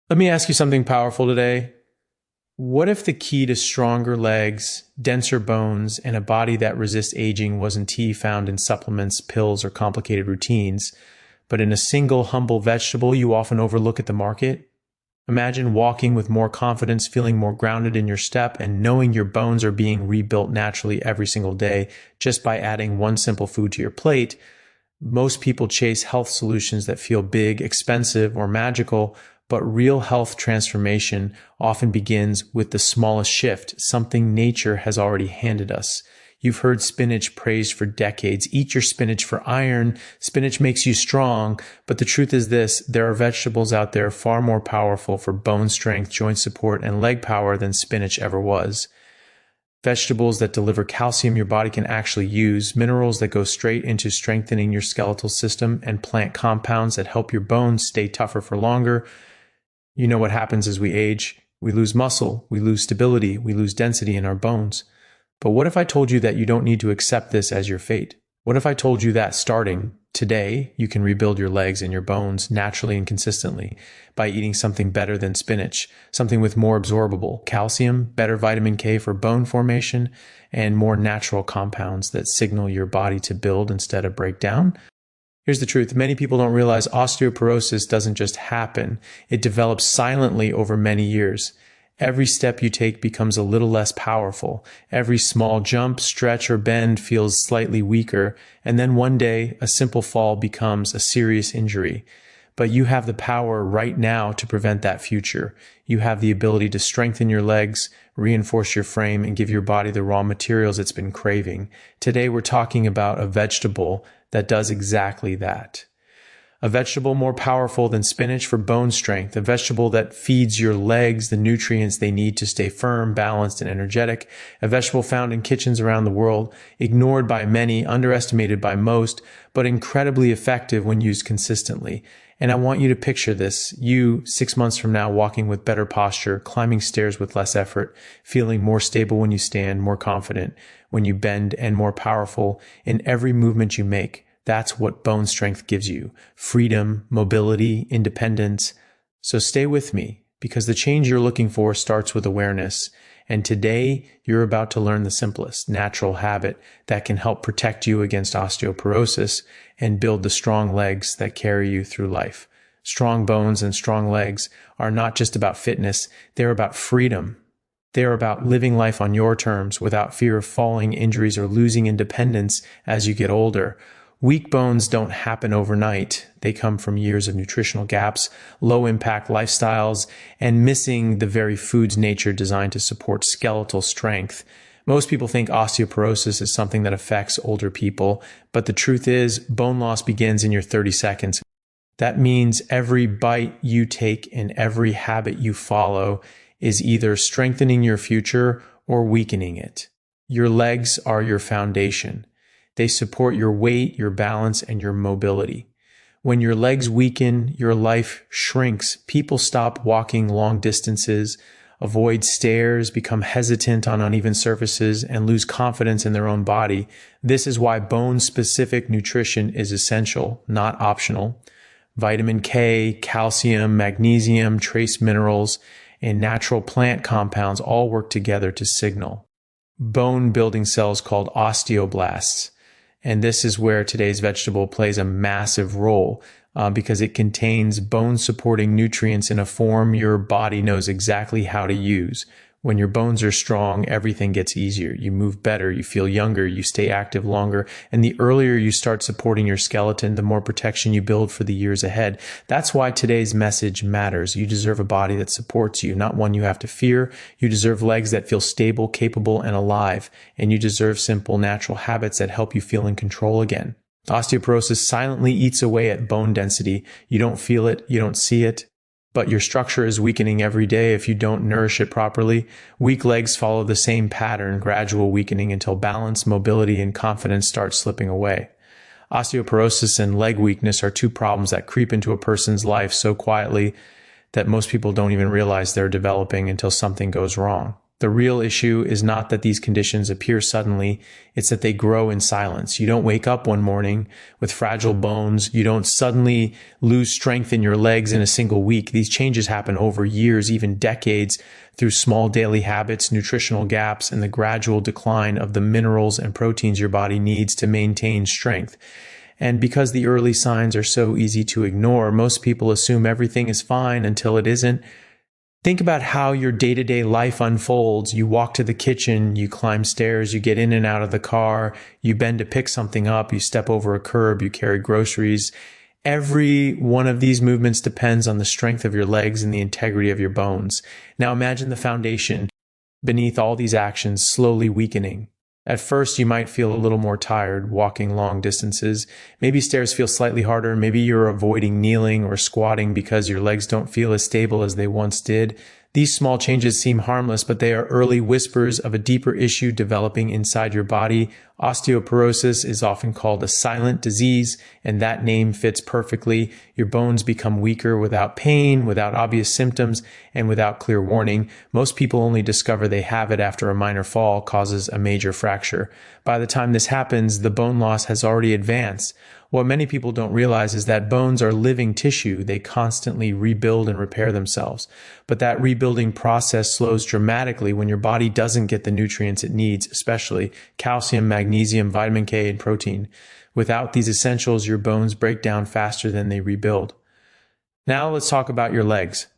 Let me ask you something powerful today. What if the key to stronger legs, denser bones, and a body that resists aging wasn't tea found in supplements, pills, or complicated routines, but in a single humble vegetable you often overlook at the market? Imagine walking with more confidence, feeling more grounded in your step, and knowing your bones are being rebuilt naturally every single day just by adding one simple food to your plate. Most people chase health solutions that feel big, expensive, or magical, but real health transformation often begins with the smallest shift, something nature has already handed us. You've heard spinach praised for decades. Eat your spinach for iron. Spinach makes you strong. But the truth is this, there are vegetables out there far more powerful for bone strength, joint support, and leg power than spinach ever was. Vegetables that deliver calcium your body can actually use, minerals that go straight into strengthening your skeletal system, and plant compounds that help your bones stay tougher for longer. You know what happens as we age. We lose muscle, we lose stability, we lose density in our bones. But what if I told you that you don't need to accept this as your fate? What if I told you that starting today, you can rebuild your legs and your bones naturally and consistently by eating something better than spinach, something with more absorbable calcium, better vitamin K for bone formation, and more natural compounds that signal your body to build instead of break down? Here's the truth. Many people don't realize osteoporosis doesn't just happen. It develops silently over many years. Every step you take becomes a little less powerful. Every small jump, stretch, or bend feels slightly weaker. And then one day, a simple fall becomes a serious injury. But you have the power right now to prevent that future. You have the ability to strengthen your legs, reinforce your frame, and give your body the raw materials it's been craving. Today, we're talking about a vegetable that does exactly that. A vegetable more powerful than spinach for bone strength, a vegetable that feeds your legs the nutrients they need to stay firm, balanced, and energetic, a vegetable found in kitchens around the world, ignored by many, underestimated by most, but incredibly effective when used consistently. And I want you to picture this, you 6 months from now walking with better posture, climbing stairs with less effort, feeling more stable when you stand, more confident when you bend, and more powerful in every movement you make. That's what bone strength gives you. Freedom, mobility, independence. So stay with me, because the change you're looking for starts with awareness. And today, you're about to learn the simplest, natural habit that can help protect you against osteoporosis and build the strong legs that carry you through life. Strong bones and strong legs are not just about fitness, they're about freedom. They're about living life on your terms without fear of falling, injuries, or losing independence as you get older. Weak bones don't happen overnight. They come from years of nutritional gaps, low-impact lifestyles, and missing the very foods nature designed to support skeletal strength. Most people think osteoporosis is something that affects older people, but the truth is, bone loss begins in your 30 seconds. That means every bite you take and every habit you follow is either strengthening your future or weakening it. Your legs are your foundation. They support your weight, your balance, and your mobility. When your legs weaken, your life shrinks. People stop walking long distances, avoid stairs, become hesitant on uneven surfaces, and lose confidence in their own body. This is why bone-specific nutrition is essential, not optional. Vitamin K, calcium, magnesium, trace minerals, and natural plant compounds all work together to signal bone-building cells called osteoblasts. And this is where today's vegetable plays a massive role because it contains bone-supporting nutrients in a form your body knows exactly how to use. When your bones are strong, everything gets easier. You move better, you feel younger, you stay active longer, and the earlier you start supporting your skeleton, the more protection you build for the years ahead. That's why today's message matters. You deserve a body that supports you, not one you have to fear. You deserve legs that feel stable, capable, and alive. And you deserve simple, natural habits that help you feel in control again. Osteoporosis silently eats away at bone density. You don't feel it, you don't see it, but your structure is weakening every day if you don't nourish it properly. Weak legs follow the same pattern, gradual weakening until balance, mobility, and confidence start slipping away. Osteoporosis and leg weakness are two problems that creep into a person's life so quietly that most people don't even realize they're developing until something goes wrong. The real issue is not that these conditions appear suddenly, it's that they grow in silence. You don't wake up one morning with fragile bones. You don't suddenly lose strength in your legs in a single week. These changes happen over years, even decades, through small daily habits, nutritional gaps, and the gradual decline of the minerals and proteins your body needs to maintain strength. And because the early signs are so easy to ignore, most people assume everything is fine until it isn't. Think about how your day-to-day life unfolds. You walk to the kitchen, you climb stairs, you get in and out of the car, you bend to pick something up, you step over a curb, you carry groceries. Every one of these movements depends on the strength of your legs and the integrity of your bones. Now imagine the foundation beneath all these actions slowly weakening. At first, you might feel a little more tired walking long distances. Maybe stairs feel slightly harder. Maybe you're avoiding kneeling or squatting because your legs don't feel as stable as they once did. These small changes seem harmless, but they are early whispers of a deeper issue developing inside your body. Osteoporosis is often called a silent disease, and that name fits perfectly. Your bones become weaker without pain, without obvious symptoms, and without clear warning. Most people only discover they have it after a minor fall causes a major fracture. By the time this happens, the bone loss has already advanced. What many people don't realize is that bones are living tissue. They constantly rebuild and repair themselves. But that rebuilding process slows dramatically when your body doesn't get the nutrients it needs, especially calcium, magnesium, vitamin K, and protein. Without these essentials, your bones break down faster than they rebuild. Now let's talk about your legs.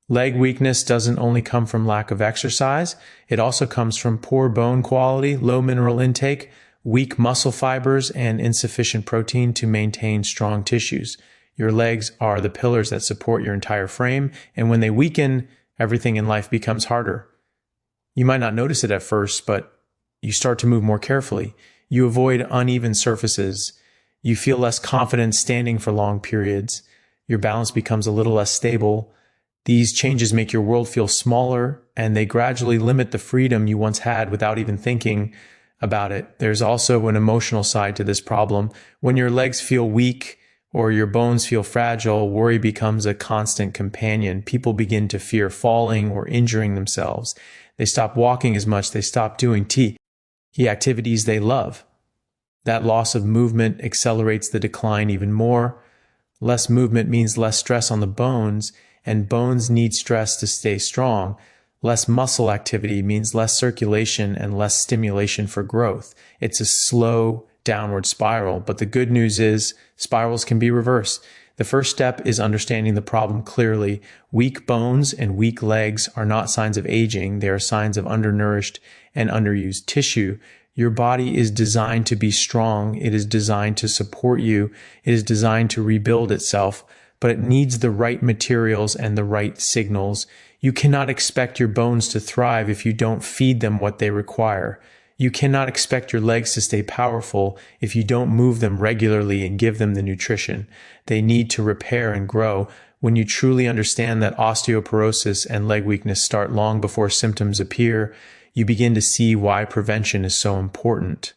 Leg weakness doesn't only come from lack of exercise. It also comes from poor bone quality, low mineral intake, weak muscle fibers, and insufficient protein to maintain strong tissues. Your legs are the pillars that support your entire frame, and when they weaken, everything in life becomes harder. You might not notice it at first, but you start to move more carefully. You avoid uneven surfaces. You feel less confident standing for long periods. Your balance becomes a little less stable. These changes make your world feel smaller, and they gradually limit the freedom you once had without even thinking about it. There's also an emotional side to this problem. When your legs feel weak or your bones feel fragile, worry becomes a constant companion. People begin to fear falling or injuring themselves. They stop walking as much. They stop doing key activities they love. That loss of movement accelerates the decline even more. Less movement means less stress on the bones, and bones need stress to stay strong. Less muscle activity means less circulation and less stimulation for growth. It's a slow downward spiral, but the good news is spirals can be reversed. The first step is understanding the problem clearly. Weak bones and weak legs are not signs of aging. They are signs of undernourished and underused tissue. Your body is designed to be strong. It is designed to support you. It is designed to rebuild itself, but it needs the right materials and the right signals. You cannot expect your bones to thrive if you don't feed them what they require. You cannot expect your legs to stay powerful if you don't move them regularly and give them the nutrition they need to repair and grow. When you truly understand that osteoporosis and leg weakness start long before symptoms appear, you begin to see why prevention is so important.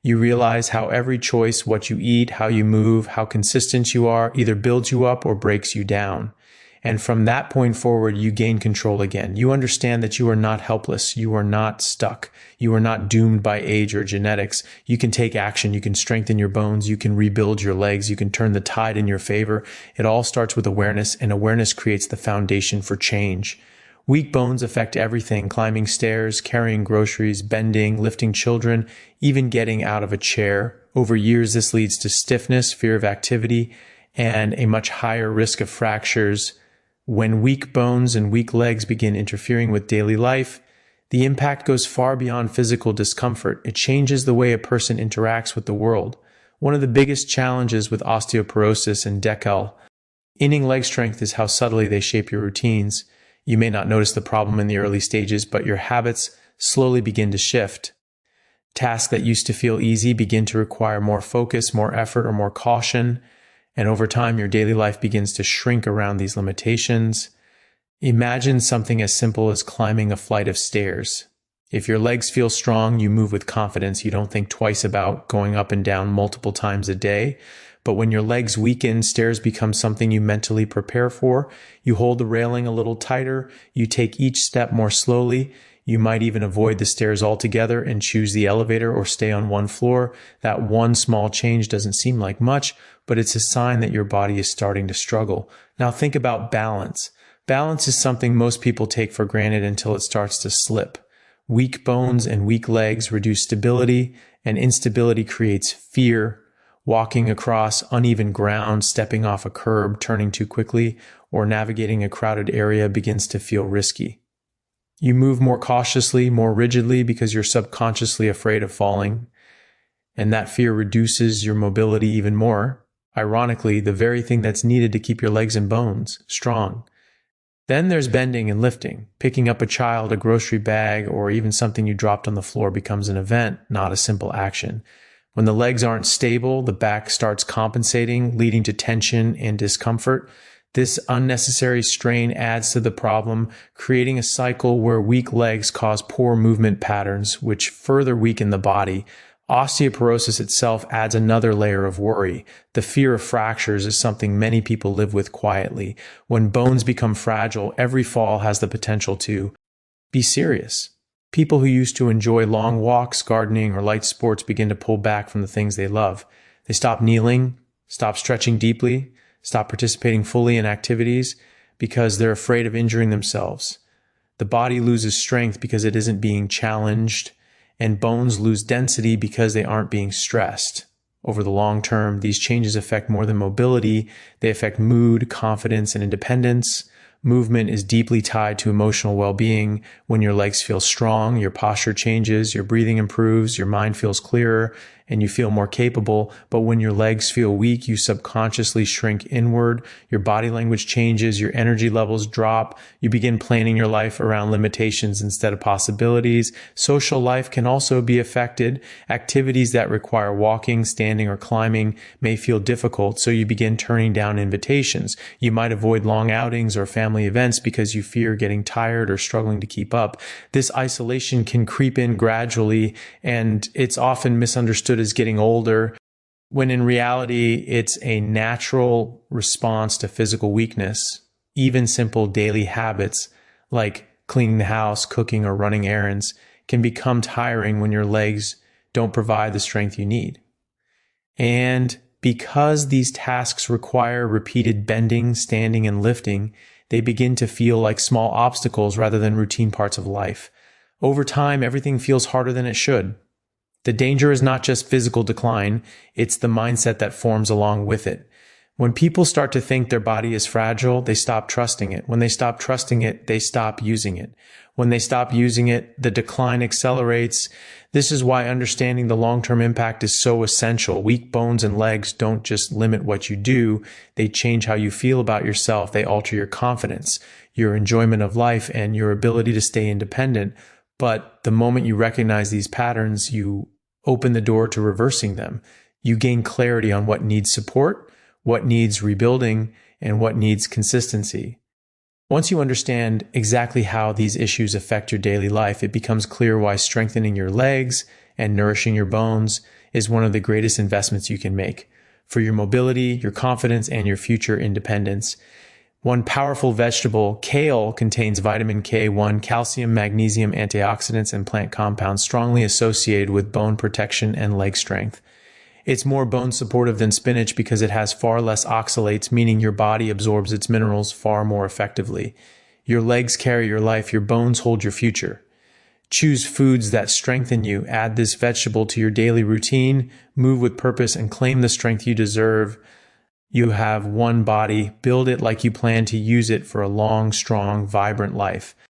You realize how every choice, what you eat, how you move, how consistent you are, either builds you up or breaks you down. And from that point forward, you gain control again. You understand that you are not helpless. You are not stuck. You are not doomed by age or genetics. You can take action. You can strengthen your bones. You can rebuild your legs. You can turn the tide in your favor. It all starts with awareness, and awareness creates the foundation for change. Weak bones affect everything: climbing stairs, carrying groceries, bending, lifting children, even getting out of a chair. Over years, this leads to stiffness, fear of activity, and a much higher risk of fractures. When weak bones and weak legs begin interfering with daily life, the impact goes far beyond physical discomfort. It changes the way a person interacts with the world. One of the biggest challenges with osteoporosis and Kale inning leg strength is how subtly they shape your routines. You may not notice the problem in the early stages, but your habits slowly begin to shift. Tasks that used to feel easy begin to require more focus, more effort, or more caution. And over time, your daily life begins to shrink around these limitations. Imagine something as simple as climbing a flight of stairs. If your legs feel strong, you move with confidence. You don't think twice about going up and down multiple times a day. But when your legs weaken, stairs become something you mentally prepare for. You hold the railing a little tighter. You take each step more slowly. You might even avoid the stairs altogether and choose the elevator or stay on one floor. That one small change doesn't seem like much, but it's a sign that your body is starting to struggle. Now think about balance. Balance is something most people take for granted until it starts to slip. Weak bones and weak legs reduce stability, and instability creates fear. Walking across uneven ground, stepping off a curb, turning too quickly, or navigating a crowded area begins to feel risky. You move more cautiously, more rigidly because you're subconsciously afraid of falling, and that fear reduces your mobility even more. Ironically, the very thing that's needed to keep your legs and bones strong. Then there's bending and lifting. Picking up a child, a grocery bag, or even something you dropped on the floor becomes an event, not a simple action. When the legs aren't stable, the back starts compensating, leading to tension and discomfort. This unnecessary strain adds to the problem, creating a cycle where weak legs cause poor movement patterns, which further weaken the body. Osteoporosis itself adds another layer of worry. The fear of fractures is something many people live with quietly. When bones become fragile, every fall has the potential to be serious. People who used to enjoy long walks, gardening, or light sports begin to pull back from the things they love. They stop kneeling, stop stretching deeply, stop participating fully in activities because they're afraid of injuring themselves. The body loses strength because it isn't being challenged, and bones lose density because they aren't being stressed. Over the long term, these changes affect more than mobility. They affect mood, confidence, and independence. Movement is deeply tied to emotional well-being. When your legs feel strong, your posture changes, your breathing improves, your mind feels clearer, and you feel more capable. But when your legs feel weak, you subconsciously shrink inward, your body language changes, your energy levels drop, you begin planning your life around limitations instead of possibilities. Social life can also be affected. Activities that require walking, standing, or climbing may feel difficult, so you begin turning down invitations. You might avoid long outings or family events because you fear getting tired or struggling to keep up. This isolation can creep in gradually, and it's often misunderstood as getting older, when in reality, it's a natural response to physical weakness. Even simple daily habits like cleaning the house, cooking, or running errands can become tiring when your legs don't provide the strength you need. And because these tasks require repeated bending, standing, and lifting, they begin to feel like small obstacles rather than routine parts of life. Over time, everything feels harder than it should. The danger is not just physical decline, it's the mindset that forms along with it. When people start to think their body is fragile, they stop trusting it. When they stop trusting it, they stop using it. When they stop using it, the decline accelerates. This is why understanding the long-term impact is so essential. Weak bones and legs don't just limit what you do, they change how you feel about yourself. They alter your confidence, your enjoyment of life, and your ability to stay independent. But the moment you recognize these patterns, you open the door to reversing them. You gain clarity on what needs support, what needs rebuilding, and what needs consistency. Once you understand exactly how these issues affect your daily life, it becomes clear why strengthening your legs and nourishing your bones is one of the greatest investments you can make for your mobility, your confidence, and your future independence. One powerful vegetable, kale, contains vitamin K1, calcium, magnesium, antioxidants, and plant compounds strongly associated with bone protection and leg strength. It's more bone supportive than spinach because it has far less oxalates, meaning your body absorbs its minerals far more effectively. Your legs carry your life, your bones hold your future. Choose foods that strengthen you. Add this vegetable to your daily routine, move with purpose, and claim the strength you deserve. You have one body. Build it like you plan to use it for a long, strong, vibrant life.